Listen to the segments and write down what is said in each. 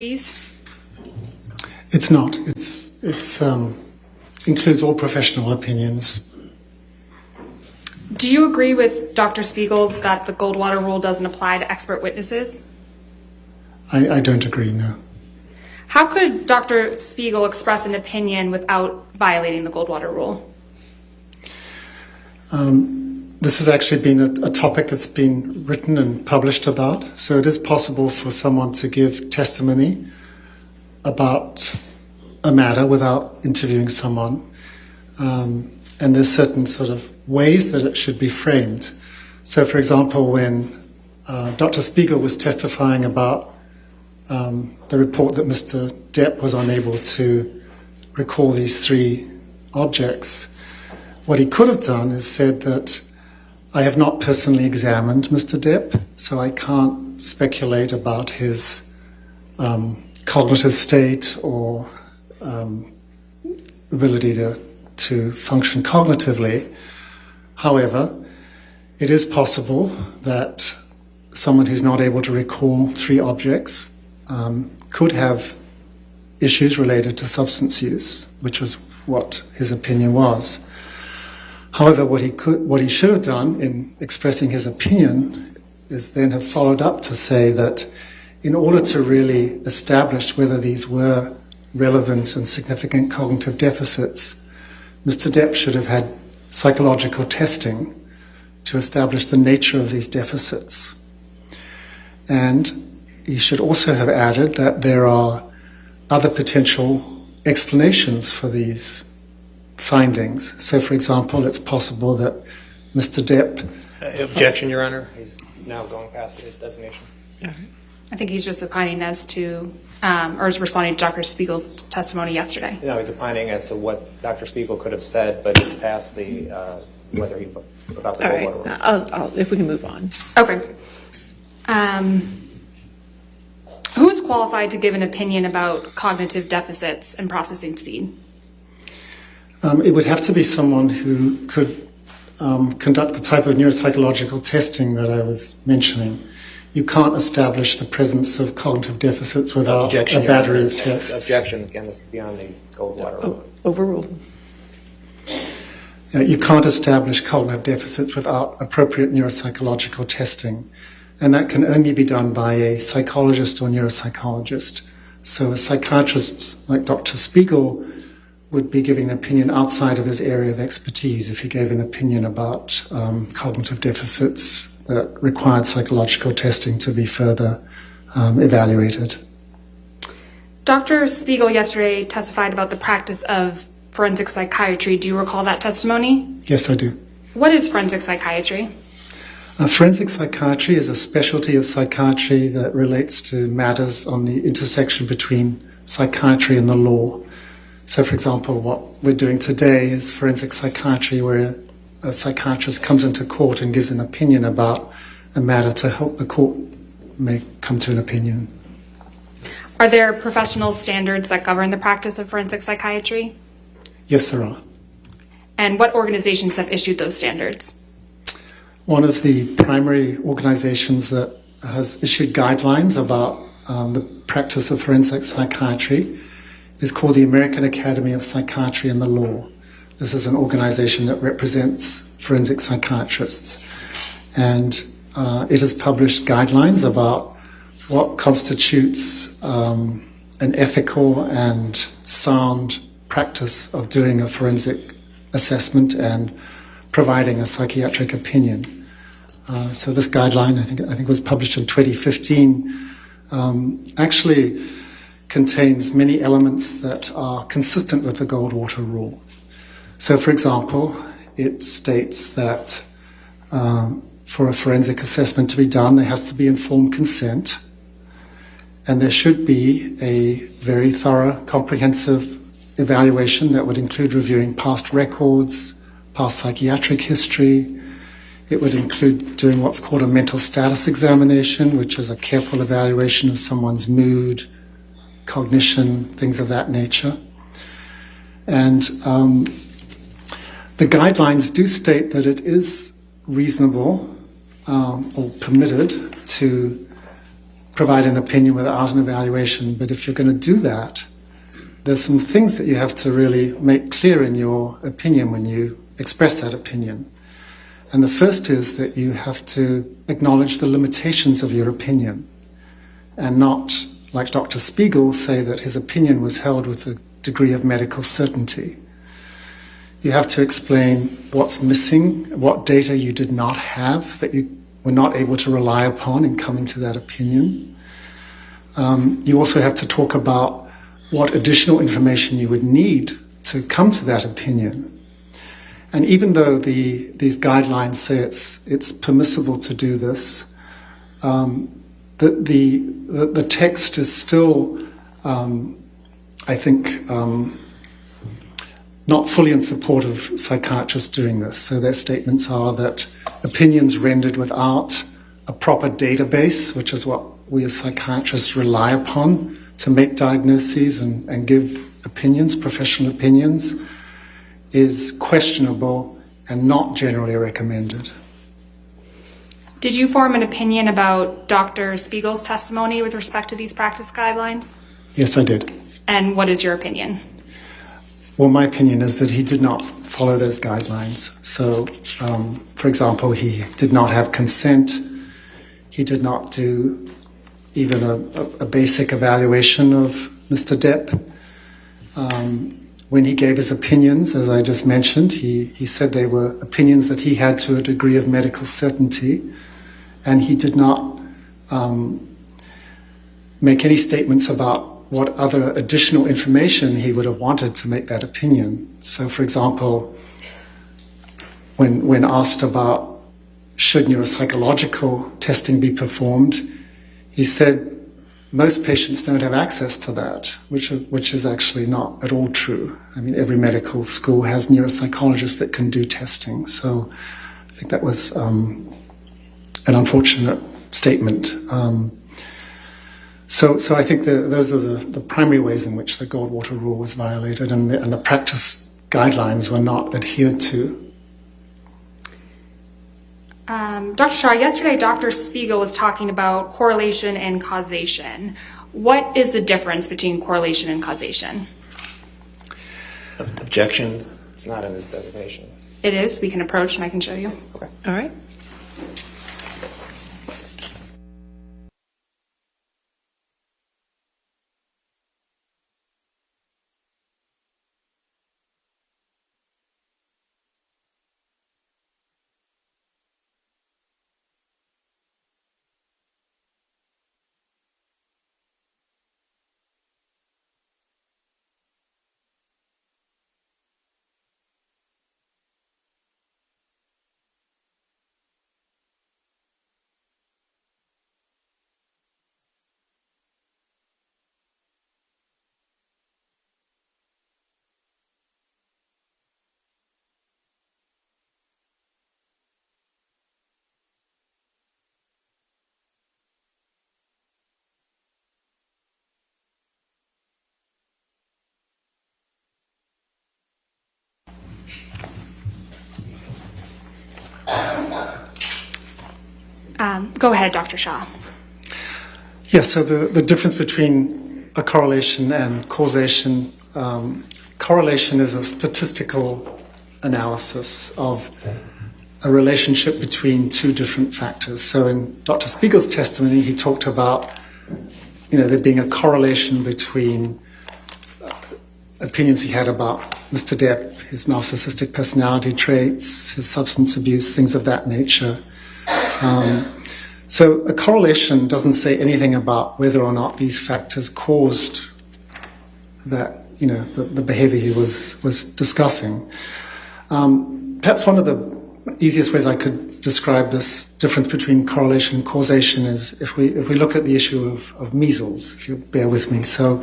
It's not. It's includes all professional opinions. Do you agree with Dr. Spiegel that the GoldWater Rule doesn't apply to expert witnesses? I don't agree, no. How could Dr. Spiegel express an opinion without violating the GoldWater Rule? This has actually been a topic that's been written and published about. So it is possible for someone to give testimony about a matter without interviewing someone. And there's certain sort of ways that it should be framed. So, for example, when Dr. Spiegel was testifying about the report that Mr. Depp was unable to recall these three objects, what he could have done is said that I have not personally examined Mr. Depp, so I can't speculate about his cognitive state or ability to function cognitively. However, it is possible that someone who's not able to recall three objects could have issues related to substance use, which was what his opinion was. However, what he should have done in expressing his opinion is then have followed up to say that in order to really establish whether these were relevant and significant cognitive deficits, Mr. Depp should have had psychological testing to establish the nature of these deficits. And he should also have added that there are other potential explanations for these findings. So, for example, it's possible that Mr. Depp... Objection, Your Honor. He's now going past the designation. I think he's just opining as to, or is responding to Dr. Spiegel's testimony yesterday. No, he's opining as to what Dr. Spiegel could have said, but it's past the, whether he, about the GoldWater Rule. If we can move on. Okay. Who is qualified to give an opinion about cognitive deficits and processing speed? It would have to be someone who could conduct the type of neuropsychological testing that I was mentioning. You can't establish the presence of cognitive deficits without a battery of tests. Objection. Again, this is beyond the GoldWater Rule. Overruled. You can't establish cognitive deficits without appropriate neuropsychological testing. And that can only be done by a psychologist or neuropsychologist. So a psychiatrist like Dr. Spiegel would be giving an opinion outside of his area of expertise if he gave an opinion about cognitive deficits that required psychological testing to be further evaluated. Dr. Spiegel yesterday testified about the practice of forensic psychiatry. Do you recall that testimony? Yes, I do. What is forensic psychiatry? Forensic psychiatry is a specialty of psychiatry that relates to matters on the intersection between psychiatry and the law. So, for example, what we're doing today is forensic psychiatry, where a psychiatrist comes into court and gives an opinion about a matter to help the court may come to an opinion. Are there professional standards that govern the practice of forensic psychiatry? Yes, there are. And what organizations have issued those standards? One of the primary organizations that has issued guidelines about the practice of forensic psychiatry is called the American Academy of Psychiatry and the Law. This is an organization that represents forensic psychiatrists. And it has published guidelines about what constitutes an ethical and sound practice of doing a forensic assessment and providing a psychiatric opinion. So this guideline, I think was published in 2015, actually contains many elements that are consistent with the GoldWater Rule. So, for example, it states that for a forensic assessment to be done, there has to be informed consent, and there should be a very thorough, comprehensive evaluation that would include reviewing past records, past psychiatric history. It would include doing what's called a mental status examination, which is a careful evaluation of someone's mood, cognition, things of that nature. And the guidelines do state that it is reasonable or permitted to provide an opinion without an evaluation, but if you're going to do that, there's some things that you have to really make clear in your opinion when you express that opinion. And the first is that you have to acknowledge the limitations of your opinion and not, like Dr. Spiegel, say that his opinion was held with a degree of medical certainty. You have to explain what's missing, what data you did not have that you were not able to rely upon in coming to that opinion. You also have to talk about what additional information you would need to come to that opinion. And even though these guidelines say it's permissible to do this, the text is still, I think, not fully in support of psychiatrists doing this. So their statements are that opinions rendered without a proper database, which is what we as psychiatrists rely upon to make diagnoses and give opinions, professional opinions, is questionable and not generally recommended. Did you form an opinion about Dr. Spiegel's testimony with respect to these practice guidelines? Yes, I did. And what is your opinion? Well, my opinion is that he did not follow those guidelines. So, for example, he did not have consent. He did not do even a basic evaluation of Mr. Depp. When he gave his opinions, as I just mentioned, he said they were opinions that he had to a degree of medical certainty, and he did not make any statements about what other additional information he would have wanted to make that opinion. So, for example, when asked about should neuropsychological testing be performed, he said most patients don't have access to that, which is actually not at all true. I mean, every medical school has neuropsychologists that can do testing. So I think that was an unfortunate statement. So I think those are the primary ways in which the GoldWater Rule was violated, and the practice guidelines were not adhered to. Dr. Shah, yesterday Dr. Spiegel was talking about correlation and causation. What is the difference between correlation and causation? Objections? It's not in this designation. It is. We can approach and I can show you. Okay. All right. Go ahead, Dr. Shah. Yes, so the difference between a correlation and causation, correlation is a statistical analysis of a relationship between two different factors. So in Dr. Spiegel's testimony, he talked about, there being a correlation between opinions he had about Mr. Depp, his narcissistic personality traits, his substance abuse, things of that nature. So a correlation doesn't say anything about whether or not these factors caused that, the behavior he was discussing. Perhaps one of the easiest ways I could describe this difference between correlation and causation is if we look at the issue of measles, if you'll bear with me. So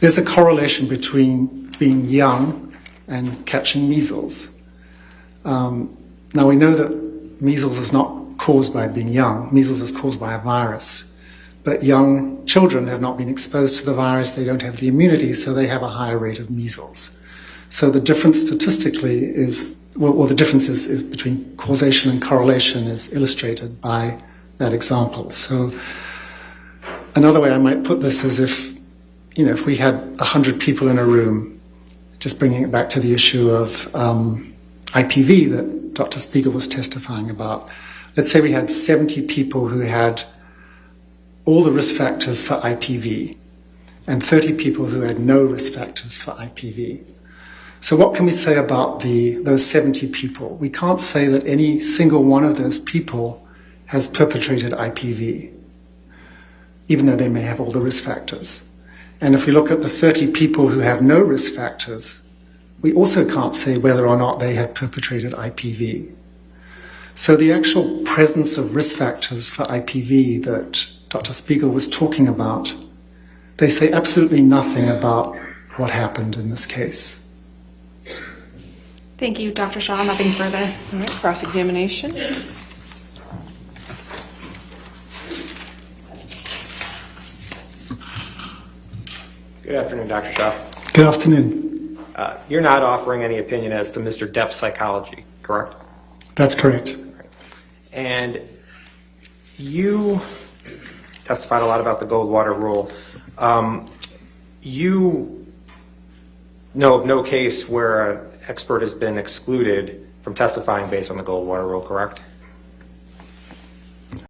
there's a correlation between being young and catching measles. Now we know that measles is not caused by being young. Measles is caused by a virus. But young children have not been exposed to the virus. They don't have the immunity, so they have a higher rate of measles. So the difference statistically is, the difference is between causation and correlation is illustrated by that example. So Another way I might put this is if we had 100 people in a room, just bringing it back to the issue of IPV that Dr. Spiegel was testifying about. Let's say we had 70 people who had all the risk factors for IPV and 30 people who had no risk factors for IPV. So what can we say about those 70 people? We can't say that any single one of those people has perpetrated IPV, even though they may have all the risk factors. And if we look at the 30 people who have no risk factors, we also can't say whether or not they have perpetrated IPV. So the actual presence of risk factors for IPV that Dr. Spiegel was talking about, they say absolutely nothing about what happened in this case. Thank you, Dr. Shaw. Nothing further. All right, cross-examination. Good afternoon, Dr. Shaw. Good afternoon. You're not offering any opinion as to Mr. Depp's psychology, correct? That's correct. And you testified a lot about the GoldWater Rule. You know of no case where an expert has been excluded from testifying based on the GoldWater Rule, correct?